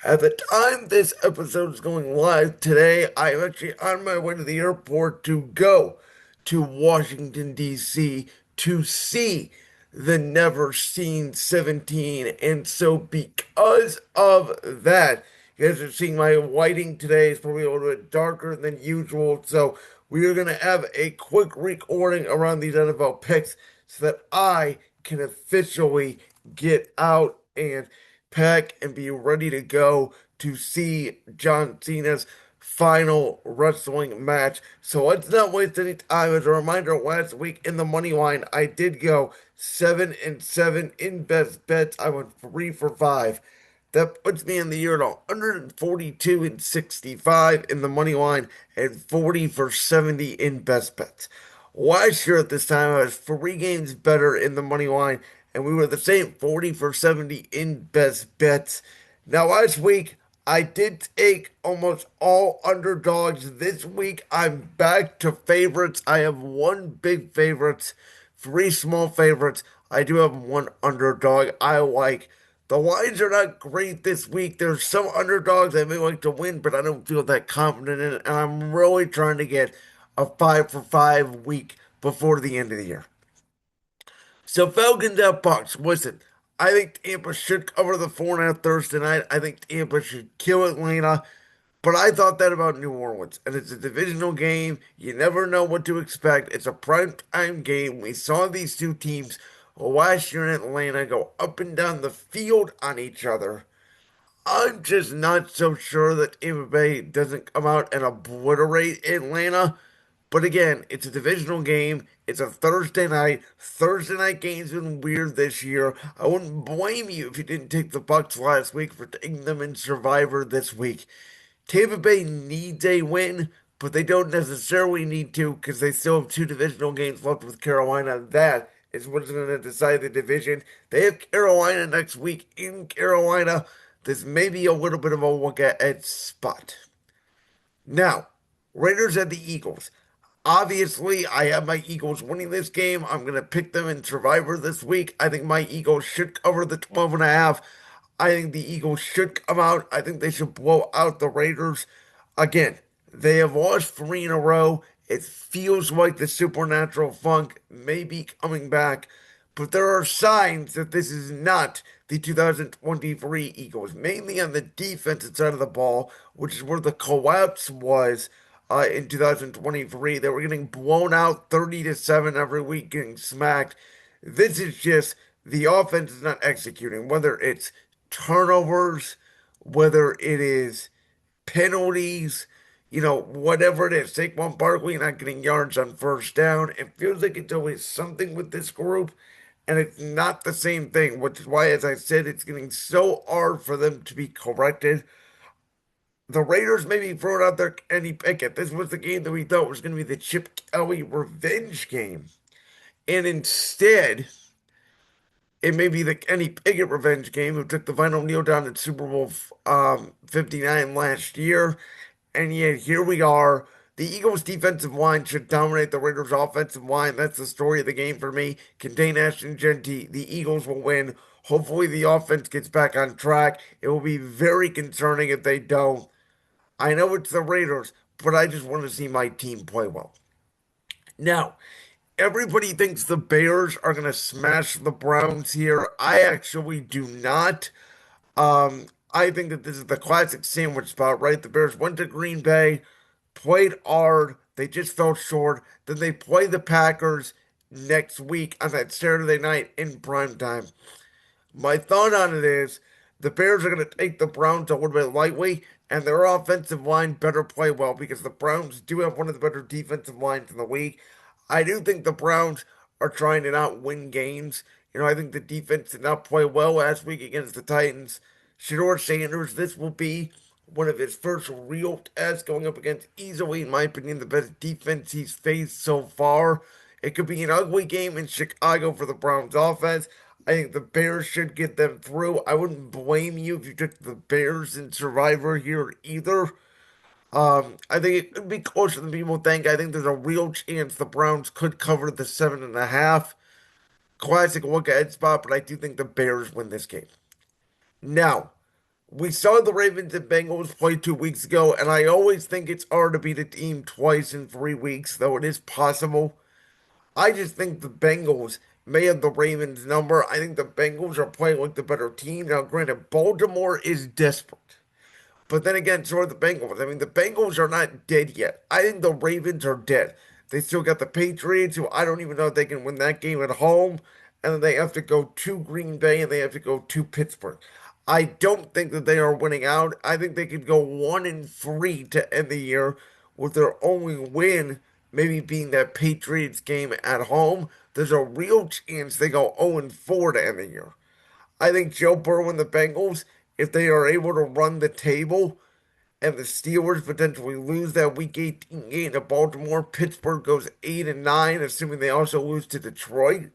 At the time this episode is going live today, I'm actually on my way to the airport to go to Washington, D.C. to see the Never Seen 17. And so, because of that, you guys are seeing my lighting today is probably a little bit darker than usual. So, we are going to have a quick recording around these NFL picks so that I can officially get out and pack and be ready to go to see John Cena's final wrestling match. So let's not waste any time. As a reminder, last week in the money line, I did go 7-7 in best bets. I went 3 for 5. That puts me in the year at 142 and 65 in the money line and 40 for 70 in best bets. Last year at this time, I was 3 games better in the money line, and we were the same 40 for 70 in best bets. Now, last week, I did take almost all underdogs. This week, I'm back to favorites. I have one big favorite, 3 small favorites. I do have one underdog I like. The lines are not great this week. There's some underdogs I may like to win, but I don't feel that confident in it. And I'm really trying to get a 5 for 5 week before the end of the year. So Falcons at Bucks. Listen, I think Tampa should cover the 4.5 Thursday night. I think Tampa should kill Atlanta. But I thought that about New Orleans, and it's a divisional game. You never know what to expect. It's a prime time game. We saw these two teams last year in Atlanta go up and down the field on each other. I'm just not so sure that Tampa Bay doesn't come out and obliterate Atlanta. But again, it's a divisional game. It's a Thursday night. Thursday night games been weird this year. I wouldn't blame you if you didn't take the Bucks last week for taking them in Survivor this week. Tampa Bay needs a win, but they don't necessarily need to because they still have 2 divisional games left with Carolina. That is what's going to decide the division. They have Carolina next week in Carolina. This may be a little bit of a look at spot. Now, Raiders and the Eagles. Obviously, I have my Eagles winning this game. I'm going to pick them in Survivor this week. I think my Eagles should cover the 12.5. I think the Eagles should come out. I think they should blow out the Raiders. Again, they have lost 3 in a row. It feels like the supernatural funk may be coming back, but there are signs that this is not the 2023 Eagles, mainly on the defensive side of the ball, which is where the collapse was in 2023. They were getting blown out 30-7 every week, getting smacked. This is just the offense is not executing, whether it's turnovers, whether it is penalties, whatever it is. Saquon Barkley not getting yards on first down. It feels like it's always something with this group, and it's not the same thing, which is why, as I said, it's getting so hard for them to be corrected. The Raiders maybe throwing out their Kenny Pickett. This was the game that we thought was going to be the Chip Kelly revenge game. And instead, it may be the Kenny Pickett revenge game who took the final kneel down at Super Bowl 59 last year. And yet here we are. The Eagles' defensive line should dominate the Raiders' offensive line. That's the story of the game for me. Contain Ashton Genty. The Eagles will win. Hopefully the offense gets back on track. It will be very concerning if they don't. I know it's the Raiders, but I just want to see my team play well. Now, everybody thinks the Bears are going to smash the Browns here. I actually do not. I think that this is the classic sandwich spot, right? The Bears went to Green Bay, played hard. They just fell short. Then they play the Packers next week on that Saturday night in prime time. My thought on it is the Bears are going to take the Browns a little bit lightly, and their offensive line better play well because the Browns do have one of the better defensive lines in the league. I do think the Browns are trying to not win games. I think the defense did not play well last week against the Titans. Shador Sanders, this will be one of his first real tests going up against easily, in my opinion, the best defense he's faced so far. It could be an ugly game in Chicago for the Browns offense. I think the Bears should get them through. I wouldn't blame you if you took the Bears in Survivor here either. I think it could be closer than people think. I think there's a real chance the Browns could cover the 7.5. Classic look ahead spot, but I do think the Bears win this game. Now, We saw the Ravens and Bengals play 2 weeks ago, and I always think it's hard to beat a team twice in 3 weeks, though it is possible. I just think the Bengals may have the Ravens number. I think the Bengals are playing like the better team. Now, granted, Baltimore is desperate. But then again, so are the Bengals. I mean, the Bengals are not dead yet. I think the Ravens are dead. They still got the Patriots, who I don't even know if they can win that game at home. And then they have to go to Green Bay and they have to go to Pittsburgh. I don't think that they are winning out. I think they could go 1-3 to end the year, with their only win maybe being that Patriots game at home. There's a real chance they go 0-4 to end the year. I think Joe Burrow and the Bengals, if they are able to run the table and the Steelers potentially lose that week 18 game to Baltimore, Pittsburgh goes 8-9, assuming they also lose to Detroit.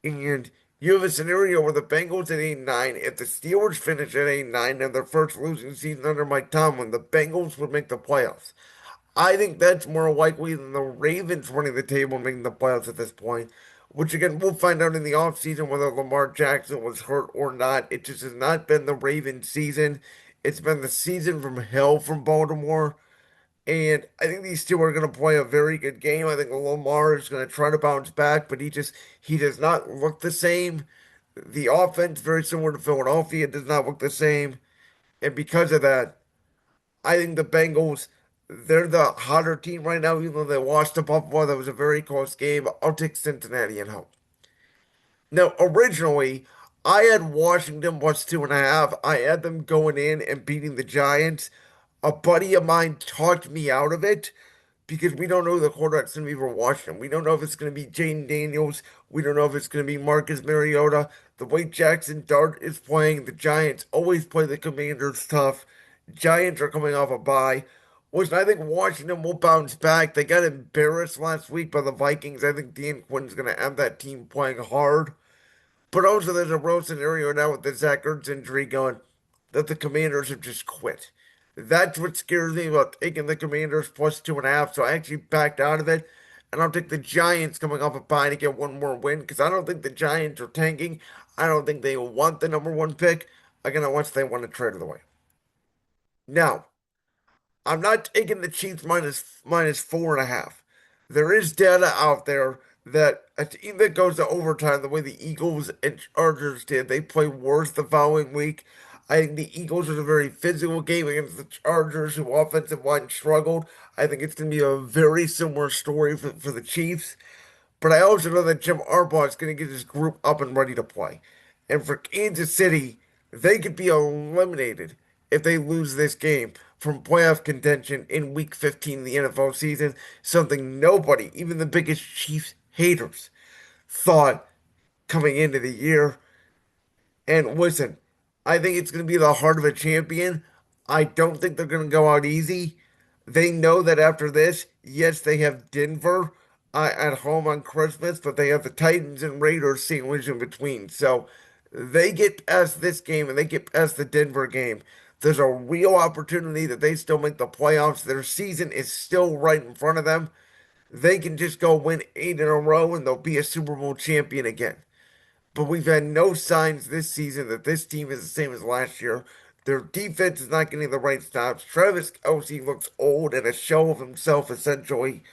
And you have a scenario where the Bengals at 8-9, if the Steelers finish at 8-9 and their first losing season under Mike Tomlin, the Bengals would make the playoffs. I think that's more likely than the Ravens running the table and making the playoffs at this point. Which again, we'll find out in the offseason whether Lamar Jackson was hurt or not. It just has not been the Ravens season. It's been the season from hell from Baltimore. And I think these two are going to play a very good game. I think Lamar is going to try to bounce back, but he does not look the same. The offense, very similar to Philadelphia, does not look the same. And because of that, I think the Bengals, they're the hotter team right now, even though they lost to Buffalo. That was a very close game. I'll take Cincinnati at home. Now, originally, I had Washington plus 2.5. I had them going in and beating the Giants. A buddy of mine talked me out of it because we don't know who the quarterback's going to be for Washington. We don't know if it's going to be Jane Daniels. We don't know if it's going to be Marcus Mariota. The way Jackson Dart is playing, the Giants always play the Commanders tough. Giants are coming off a bye. Listen, I think Washington will bounce back. They got embarrassed last week by the Vikings. I think Dan Quinn's going to have that team playing hard. But also, there's a real scenario now with the Zach Ertz injury going that the Commanders have just quit. That's what scares me about taking the Commanders plus 2.5. So I actually backed out of it. And I'll take the Giants coming off a bye to get one more win because I don't think the Giants are tanking. I don't think they want the number one pick. Again, unless they want to trade it away. Now, I'm not taking the Chiefs minus 4.5. There is data out there that a team that goes to overtime the way the Eagles and Chargers did, they play worse the following week. I think the Eagles was a very physical game against the Chargers, who offensive line struggled. I think it's going to be a very similar story for the Chiefs. But I also know that Jim Harbaugh is going to get his group up and ready to play. And for Kansas City, they could be eliminated if they lose this game from playoff contention in Week 15 of the NFL season, something nobody, even the biggest Chiefs haters, thought coming into the year. And listen, I think it's going to be the heart of a champion. I don't think they're going to go out easy. They know that after this, yes, they have Denver at home on Christmas, but they have the Titans and Raiders sandwiched in between. So they get past this game and they get past the Denver game. There's a real opportunity that they still make the playoffs. Their season is still right in front of them. They can just go win 8 in a row and they'll be a Super Bowl champion again. But we've had no signs this season that this team is the same as last year. Their defense is not getting the right stops. Travis Kelce looks old and a shell of himself, essentially.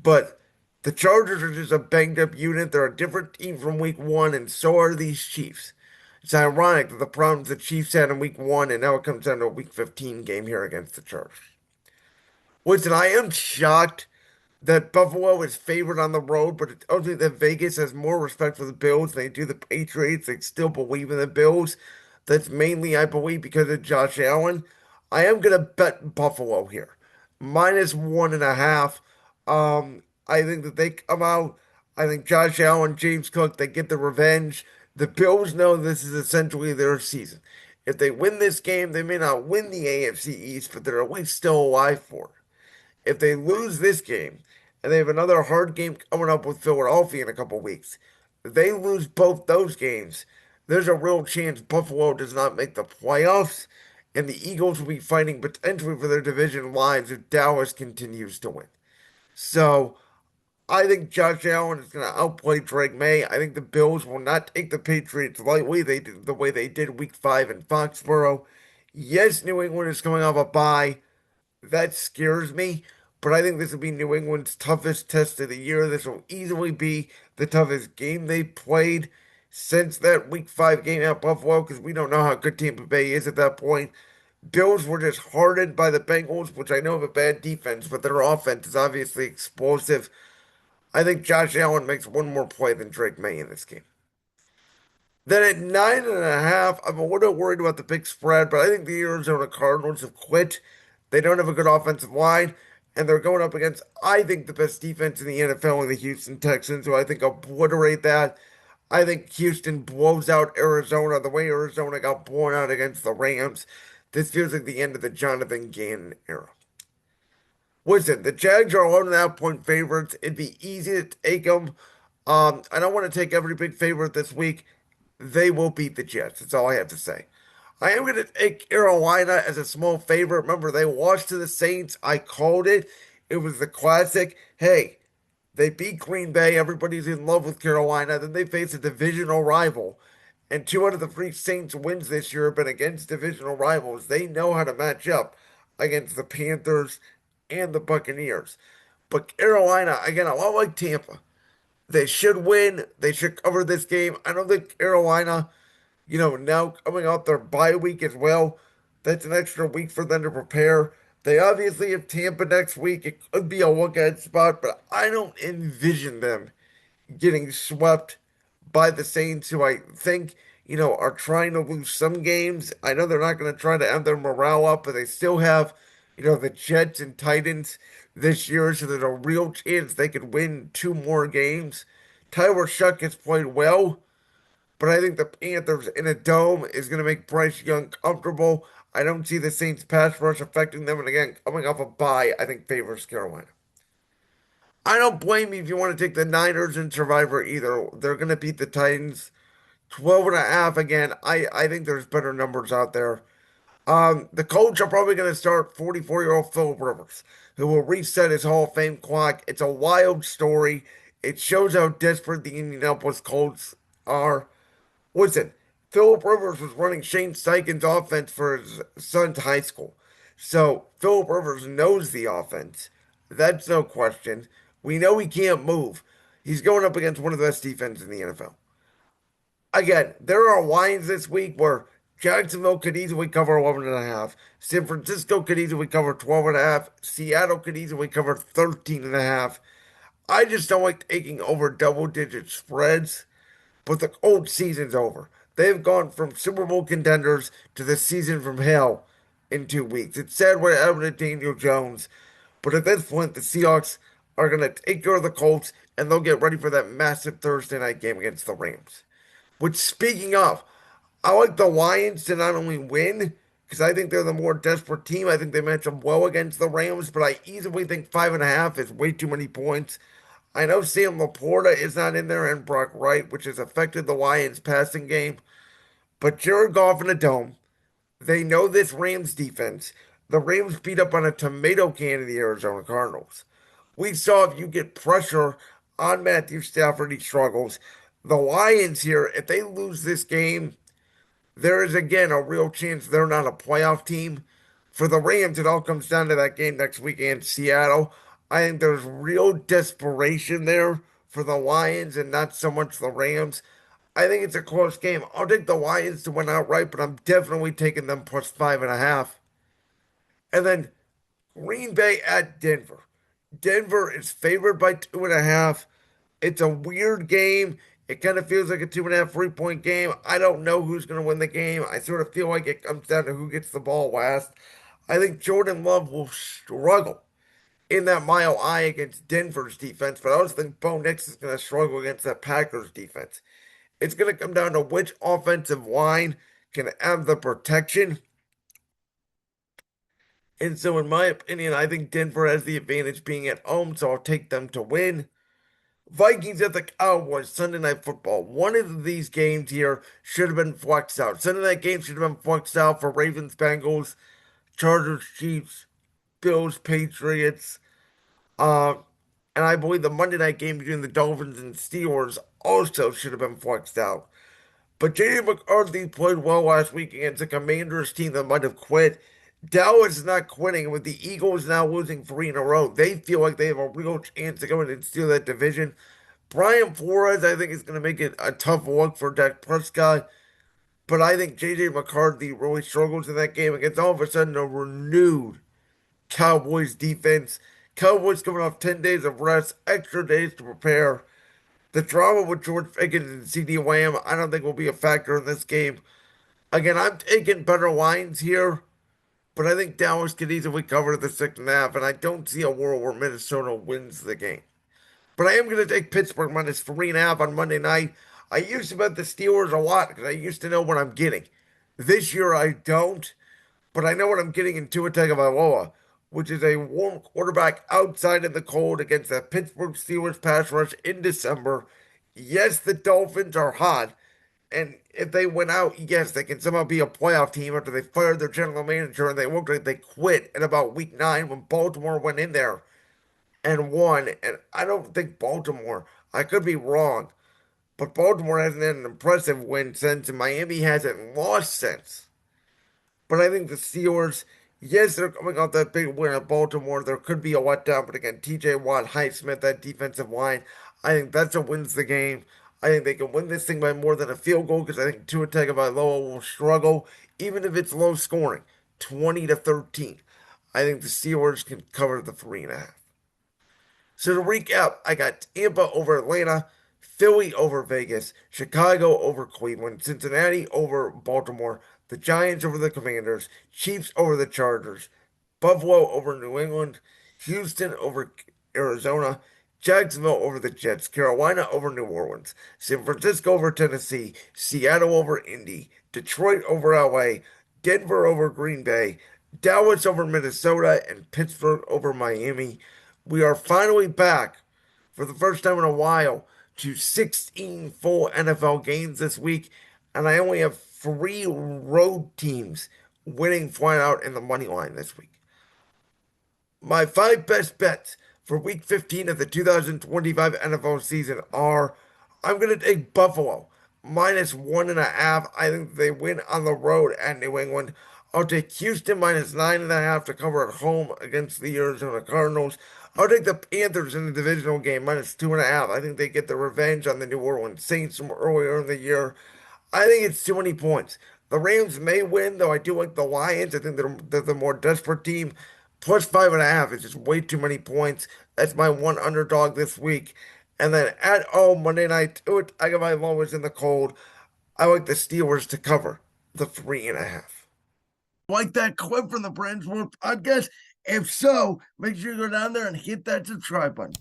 But the Chargers are just a banged up unit. They're a different team from week one, and so are these Chiefs. It's ironic that the problems the Chiefs had in week one, and now it comes down to a week 15 game here against the Chargers. Listen, I am shocked that Buffalo is favored on the road, but it tells me that Vegas has more respect for the Bills than they do the Patriots. They still believe in the Bills. That's mainly, I believe, because of Josh Allen. I am going to bet Buffalo here. Minus 1.5. I think that they come out. I think Josh Allen, James Cook, they get the revenge. The Bills know this is essentially their season. If they win this game, they may not win the AFC East, but they're at least still alive for it. If they lose this game, and they have another hard game coming up with Philadelphia in a couple weeks, if they lose both those games, there's a real chance Buffalo does not make the playoffs, and the Eagles will be fighting potentially for their division lives if Dallas continues to win. So I think Josh Allen is going to outplay Drake May. I think the Bills will not take the Patriots lightly. They did the way they did Week 5 in Foxborough. Yes, New England is coming off a bye. That scares me, but I think this will be New England's toughest test of the year. This will easily be the toughest game they played since that Week 5 game at Buffalo because we don't know how good Tampa Bay is at that point. Bills were just hardened by the Bengals, which I know have a bad defense, but their offense is obviously explosive. I think Josh Allen makes one more play than Drake May in this game. Then at 9.5, I'm a little worried about the big spread, but I think the Arizona Cardinals have quit. They don't have a good offensive line, and they're going up against, I think, the best defense in the NFL in the Houston Texans, who I think obliterate that. I think Houston blows out Arizona the way Arizona got blown out against the Rams. This feels like the end of the Jonathan Gannon era. Listen, the Jags are 11.5 point favorites. It'd be easy to take them. I don't want to take every big favorite this week. They will beat the Jets. That's all I have to say. I am going to take Carolina as a small favorite. Remember, they lost to the Saints. I called it. It was the classic. Hey, they beat Green Bay. Everybody's in love with Carolina. Then they face a divisional rival. And two out of the three Saints wins this year have been against divisional rivals. They know how to match up against the Panthers and the Buccaneers. But Carolina, again, a lot like Tampa. They should win. They should cover this game. I don't think Carolina, now coming out their bye week as well, that's an extra week for them to prepare. They obviously have Tampa next week. It could be a look-ahead spot, but I don't envision them getting swept by the Saints, who I think, are trying to lose some games. I know they're not going to try to have their morale up, but they still have, the Jets and Titans this year, so there's a real chance they could win two more games. Tyler Shuck has played well, but I think the Panthers in a dome is going to make Bryce Young comfortable. I don't see the Saints pass rush affecting them, and again, coming off a bye, I think favors Carolina. I don't blame you if you want to take the Niners and Survivor either. They're going to beat the Titans 12.5 again. I think there's better numbers out there. The coach are probably going to start 44-year-old Philip Rivers, who will reset his Hall of Fame clock. It's a wild story. It shows how desperate the Indianapolis Colts are. Listen, Philip Rivers was running Shane Steichen's offense for his son's high school. So Philip Rivers knows the offense. That's no question. We know he can't move. He's going up against one of the best defenses in the NFL. Again, there are lines this week where Jacksonville could easily cover 11.5. San Francisco could easily cover 12.5. Seattle could easily cover 13.5. I just don't like taking over double-digit spreads, but the old season's over. They've gone from Super Bowl contenders to the season from hell in 2 weeks. It's sad what happened to Daniel Jones, but at this point, the Seahawks are going to take care of the Colts, and they'll get ready for that massive Thursday night game against the Rams. Which, speaking of, I like the Lions to not only win, because I think they're the more desperate team. I think they match up well against the Rams, but I easily think 5.5 is way too many points. I know Sam Laporta is not in there and Brock Wright, which has affected the Lions' passing game. But Jared Goff in a dome. They know this Rams defense. The Rams beat up on a tomato can of the Arizona Cardinals. We saw if you get pressure on Matthew Stafford, he struggles. The Lions here, if they lose this game, there is again a real chance they're not a playoff team. For the Rams, it all comes down to that game next week in Seattle. I think there's real desperation there for the Lions and not so much the Rams. I think it's a close game. I'll take the Lions to win outright, but I'm definitely taking them plus 5.5. And then Green Bay at Denver. Denver is favored by 2.5. It's a weird game. It kind of feels like a 2.5 3-point game. I don't know who's going to win the game. I sort of feel like it comes down to who gets the ball last. I think Jordan Love will struggle in that mile high against Denver's defense, but I also think Bo Nix is going to struggle against that Packers defense. It's going to come down to which offensive line can have the protection. And so, in my opinion, I think Denver has the advantage being at home, so I'll take them to win. Vikings at the Cowboys, Sunday Night Football. One of these games here should have been flexed out. Sunday night game should have been flexed out for Ravens, Bengals, Chargers, Chiefs, Bills, Patriots. And I believe the Monday night game between the Dolphins and Steelers also should have been flexed out. But J.J. McCarthy played well last week against a Commanders team that might have quit. Dallas is not quitting, with the Eagles now losing three in a row. They feel like they have a real chance to go in and steal that division. Brian Flores, I think, is going to make it a tough look for Dak Prescott. But I think J.J. McCarthy really struggles in that game against all of a sudden a renewed Cowboys defense. Cowboys coming off 10 days of rest, extra days to prepare. The drama with George Pickens and C.D. Lamb, I don't think will be a factor in this game. Again, I'm taking better lines here, but I think Dallas could easily cover the 6.5, and I don't see a world where Minnesota wins the game. But I am going to take Pittsburgh minus 3.5 on Monday night. I used to bet the Steelers a lot because I used to know what I'm getting. This year I don't, but I know what I'm getting in Tua Tagovailoa, which is a warm quarterback outside in the cold against the Pittsburgh Steelers pass rush in December. Yes, the Dolphins are hot, and if they win out, yes, they can somehow be a playoff team after they fired their general manager and they looked like they quit at about week 9 when Baltimore went in there and won. And I don't think Baltimore, I could be wrong, but Baltimore hasn't had an impressive win since, and Miami hasn't lost since. But I think the Steelers, yes, they're coming off that big win at Baltimore. There could be a letdown, but again, TJ Watt, Highsmith, that defensive line, I think that's what wins the game. I think they can win this thing by more than a field goal because I think Tua Tagovailoa will struggle, even if it's low scoring, 20-13. I think the Steelers can cover the 3.5. So to recap, I got Tampa over Atlanta, Philly over Vegas, Chicago over Cleveland, Cincinnati over Baltimore, the Giants over the Commanders, Chiefs over the Chargers, Buffalo over New England, Houston over Arizona, Jacksonville over the Jets, Carolina over New Orleans, San Francisco over Tennessee, Seattle over Indy, Detroit over LA, Denver over Green Bay, Dallas over Minnesota, and Pittsburgh over Miami. We are finally back for the first time in a while to 16 full NFL games this week, and I only have 3 road teams winning flat out in the money line this week. My 5 best bets for week 15 of the 2025 NFL season are: I'm going to take Buffalo minus 1.5. I think they win on the road at New England. I'll take Houston minus 9.5 to cover at home against the Arizona Cardinals. I'll take the Panthers in the divisional game minus 2.5. I think they get the revenge on the New Orleans Saints from earlier in the year. I think it's too many points. The Rams may win, though I do like the Lions. I think they're the more desperate team. Plus 5.5 is just way too many points. That's my one underdog this week. And then at home, Monday night, I got my lowest in the cold. I like the Steelers to cover the 3.5. Like that clip from the Brand's World podcast? If so, make sure you go down there and hit that subscribe button.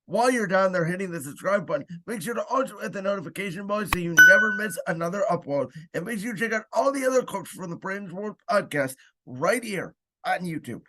While you're down there hitting the subscribe button, make sure to also hit the notification bell so you never miss another upload. And make sure you check out all the other clips from the Brand's World podcast right here on YouTube.